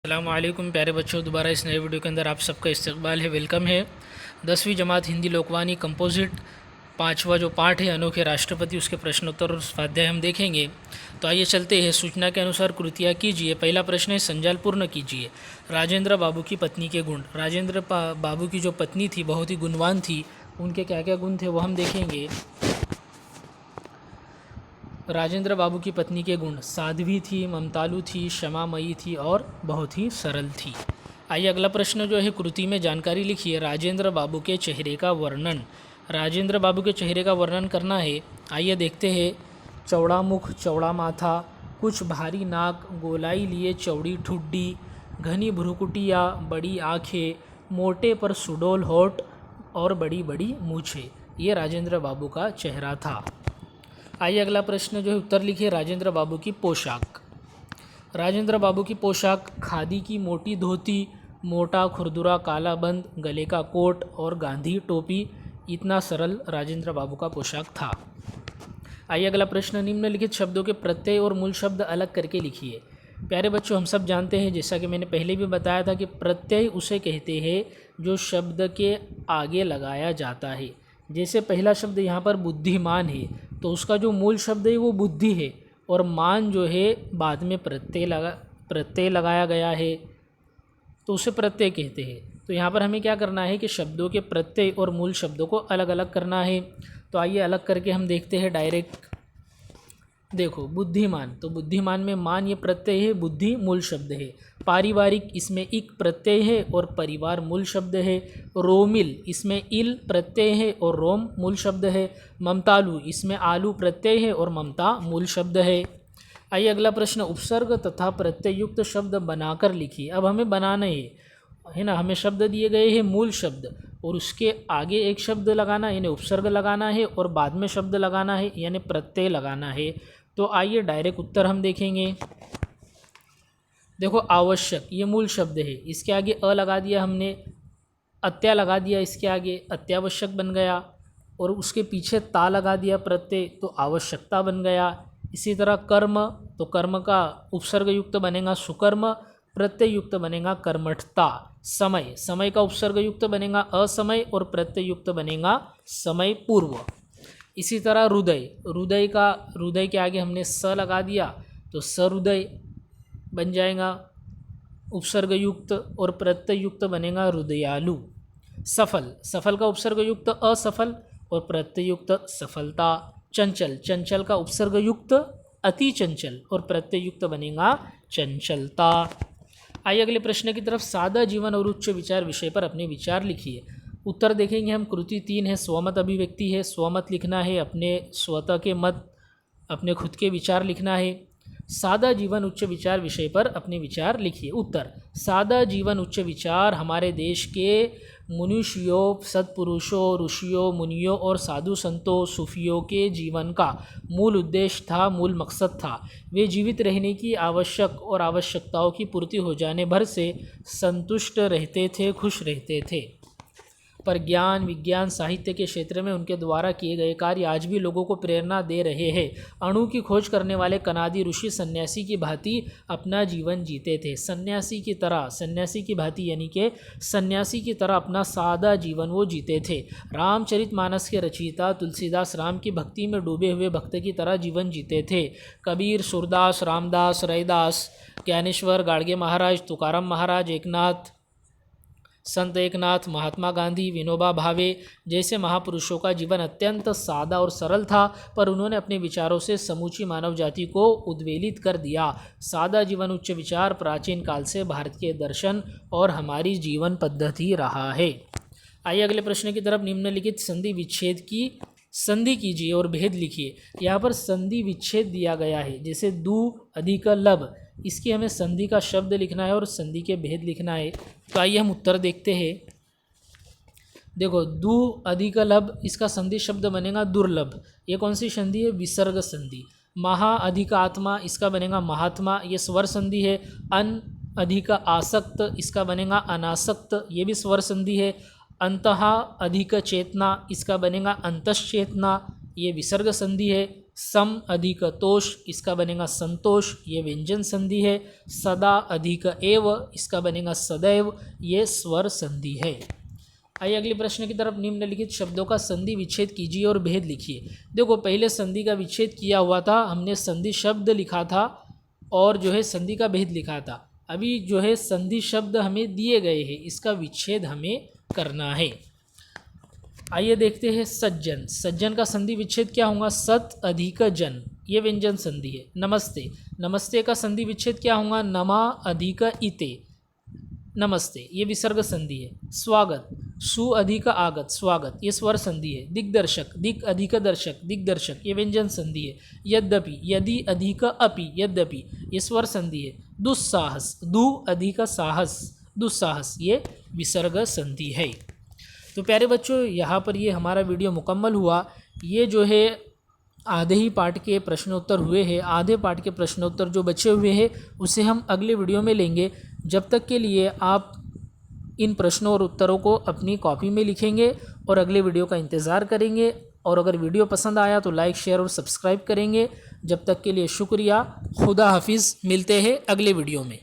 अस्सलामुअलैकुम प्यारे बच्चों, दोबारा इस नए वीडियो के अंदर आप सबका इस्तकबाल है, वेलकम है। 10वीं जमात हिंदी लोकवाणी कंपोजिट पाँचवा जो पाठ है अनोखे राष्ट्रपति, उसके प्रश्नोत्तर और स्वाध्याय हम देखेंगे। तो आइए चलते हैं। सूचना के अनुसार कृतियाँ कीजिए। पहला प्रश्न है, संजाल पूर्ण कीजिए। राजेंद्र बाबू की पत्नी के गुण। राजेंद्र बाबू की जो पत्नी थी बहुत ही गुणवान थी। उनके क्या क्या गुण थे वो हम देखेंगे। राजेंद्र बाबू की पत्नी के गुण: साध्वी थी, ममतालु थी, क्षमामयी थी और बहुत ही सरल थी। आइए अगला प्रश्न जो है, कृति में जानकारी लिखिए। राजेंद्र बाबू के चेहरे का वर्णन। राजेंद्र बाबू के चेहरे का वर्णन करना है। आइए देखते हैं। चौड़ा मुख, चौड़ा माथा, कुछ भारी नाक, गोलाई लिए चौड़ी ठुड्डी, घनी भ्रुकुटिया, बड़ी आँखें, मोटे पर सुडौल होठ और बड़ी बड़ी मूछें। ये राजेंद्र बाबू का चेहरा था। आइए अगला प्रश्न जो है, उत्तर लिखिए। राजेंद्र बाबू की पोशाक। राजेंद्र बाबू की पोशाक: खादी की मोटी धोती, मोटा खुरदुरा काला बंद, गले का कोट और गांधी टोपी। इतना सरल राजेंद्र बाबू का पोशाक था। आइए अगला प्रश्न, निम्नलिखित शब्दों के प्रत्यय और मूल शब्द अलग करके लिखिए। प्यारे बच्चों, हम सब जानते हैं, जैसा कि मैंने पहले भी बताया था, कि प्रत्यय उसे कहते हैं जो शब्द के आगे लगाया जाता है। जैसे पहला शब्द यहाँ पर बुद्धिमान है, तो उसका जो मूल शब्द है वो बुद्धि है, और मान जो है बाद में प्रत्यय लगाया गया है, तो उसे प्रत्यय कहते हैं। तो यहाँ पर हमें क्या करना है कि शब्दों के प्रत्यय और मूल शब्दों को अलग अलग करना है। तो आइए अलग करके हम देखते हैं डायरेक्ट। देखो, बुद्धिमान, तो बुद्धिमान में मान ये प्रत्यय है, बुद्धि मूल शब्द है। पारिवारिक, इसमें इक प्रत्यय है और परिवार मूल शब्द है। रोमिल, इसमें इल प्रत्यय है और रोम मूल शब्द है। ममतालु, इसमें आलू प्रत्यय है और ममता मूल शब्द है। आइए अगला प्रश्न, उपसर्ग तथा प्रत्ययुक्त शब्द बनाकर लिखिए। अब हमें बनाना है ना। हमें शब्द दिए गए हैं मूल शब्द, और उसके आगे एक शब्द लगाना यानी उपसर्ग लगाना है, और बाद में शब्द लगाना है यानी प्रत्यय लगाना है। तो आइए डायरेक्ट उत्तर हम देखेंगे। देखो, आवश्यक ये मूल शब्द है, इसके आगे अ लगा दिया हमने, अत्या लगा दिया, इसके आगे अत्यावश्यक बन गया, और उसके पीछे ता लगा दिया प्रत्यय, तो आवश्यकता बन गया। इसी तरह कर्म, तो कर्म का उपसर्ग युक्त बनेगा सुकर्म, प्रत्यय युक्त बनेगा कर्मठता। समय, समय का उपसर्ग युक्त बनेगा असमय और प्रत्यय युक्त बनेगा समय पूर्व। इसी तरह हृदय, हृदय के आगे हमने स लगा दिया, तो सहृदय बन जाएगा उपसर्ग युक्त, और प्रत्यय युक्त बनेगा हृदयालु। सफल, सफल का उपसर्ग युक्त असफल और प्रत्यय युक्त सफलता। चंचल, चंचल का उपसर्ग युक्त अति चंचल और प्रत्यय युक्त बनेगा चंचलता। आइए अगले प्रश्न की तरफ। सादा जीवन और उच्च विचार विषय पर अपने विचार लिखिए। उत्तर देखेंगे हम। कृति 3 है, स्वमत अभिव्यक्ति है। स्वमत लिखना है, अपने स्वतः के मत, अपने खुद के विचार लिखना है। सादा जीवन उच्च विचार विषय पर अपने विचार लिखिए। उत्तर, सादा जीवन उच्च विचार हमारे देश के मनुष्यों, सत्पुरुषों, ऋषियों, मुनियों और साधु संतों, सूफियों के जीवन का मूल उद्देश्य था, मूल मकसद था। वे जीवित रहने की आवश्यक और आवश्यकताओं की पूर्ति हो जाने भर से संतुष्ट रहते थे, खुश रहते थे। पर ज्ञान, विज्ञान, साहित्य के क्षेत्र में उनके द्वारा किए गए कार्य आज भी लोगों को प्रेरणा दे रहे हैं। अणु की खोज करने वाले कनादी ऋषि सन्यासी की भांति अपना जीवन जीते थे। सन्यासी की तरह, सन्यासी की भांति यानी कि सन्यासी की तरह अपना सादा जीवन वो जीते थे। रामचरितमानस के रचयिता तुलसीदास राम की भक्ति में डूबे हुए भक्त की तरह जीवन जीते थे। कबीर, सूरदास, रामदास, रैदास, ज्ञानेश्वर, गाडगे महाराज, तुकाराम महाराज, एकनाथ, संत एकनाथ, महात्मा गांधी, विनोबा भावे जैसे महापुरुषों का जीवन अत्यंत सादा और सरल था, पर उन्होंने अपने विचारों से समूची मानव जाति को उद्वेलित कर दिया। सादा जीवन उच्च विचार प्राचीन काल से भारत के दर्शन और हमारी जीवन पद्धति रहा है। आइए अगले प्रश्न की तरफ। निम्नलिखित संधि विच्छेद की संधि कीजिए और भेद लिखिए। यहाँ पर संधि विच्छेद दिया गया है, जैसे दू अधिक लब, इसकी हमें संधि का शब्द लिखना है और संधि के भेद लिखना है। तो आइए हम उत्तर देखते हैं। देखो, दू अधिक लब, इसका संधि शब्द बनेगा दुर्लभ। ये कौन सी संधि है? विसर्ग संधि। महा अधिक आत्मा, इसका बनेगा महात्मा, ये स्वर संधि है। अन अधिक आसक्त, इसका बनेगा अनासक्त, ये भी स्वर संधि है। अंतः अधिक चेतना, इसका बनेगा अंतश्चेतना, ये विसर्ग संधि है। सम अधिक तोष, इसका बनेगा संतोष, ये व्यंजन संधि है। सदा अधिक एव, इसका बनेगा सदैव, ये स्वर संधि है। आइए अगले प्रश्न की तरफ। निम्नलिखित शब्दों का संधि विच्छेद कीजिए और भेद लिखिए। देखो पहले संधि का विच्छेद किया हुआ था, हमने संधि शब्द लिखा था और जो है संधि का भेद लिखा था। अभी जो है संधि शब्द हमें दिए गए हैं, इसका विच्छेद हमें करना है। आइए देखते हैं सज्जन। सज्जन का संधि विच्छेद क्या होगा? सत अधिक जन, ये व्यंजन संधि है। नमस्ते, नमस्ते का संधि विच्छेद क्या होगा? नमा अधिक इते, नमस्ते, ये विसर्ग संधि है। स्वागत, सु अधिक आगत, स्वागत, ये स्वर संधि है। दिग्दर्शक, दिक अधिक दर्शक, दिग्दर्शक, ये व्यंजन संधि है। यद्यपि, यदि अधिक अपि, यद्यपि, ये स्वर संधि है। दुस्साहस, दु अधिक साहस, दुस्साहस, ये विसर्ग संधि है। तो प्यारे बच्चों, यहाँ पर ये हमारा वीडियो मुकम्मल हुआ। ये जो है आधे ही पार्ट के प्रश्नोत्तर हुए हैं। आधे पार्ट के प्रश्नोत्तर जो बचे हुए हैं उसे हम अगले वीडियो में लेंगे। जब तक के लिए आप इन प्रश्नों और उत्तरों को अपनी कॉपी में लिखेंगे और अगले वीडियो का इंतज़ार करेंगे। और अगर वीडियो पसंद आया तो लाइक, शेयर और सब्सक्राइब करेंगे। जब तक के लिए शुक्रिया। खुदा हाफिज़। मिलते हैं अगले वीडियो में।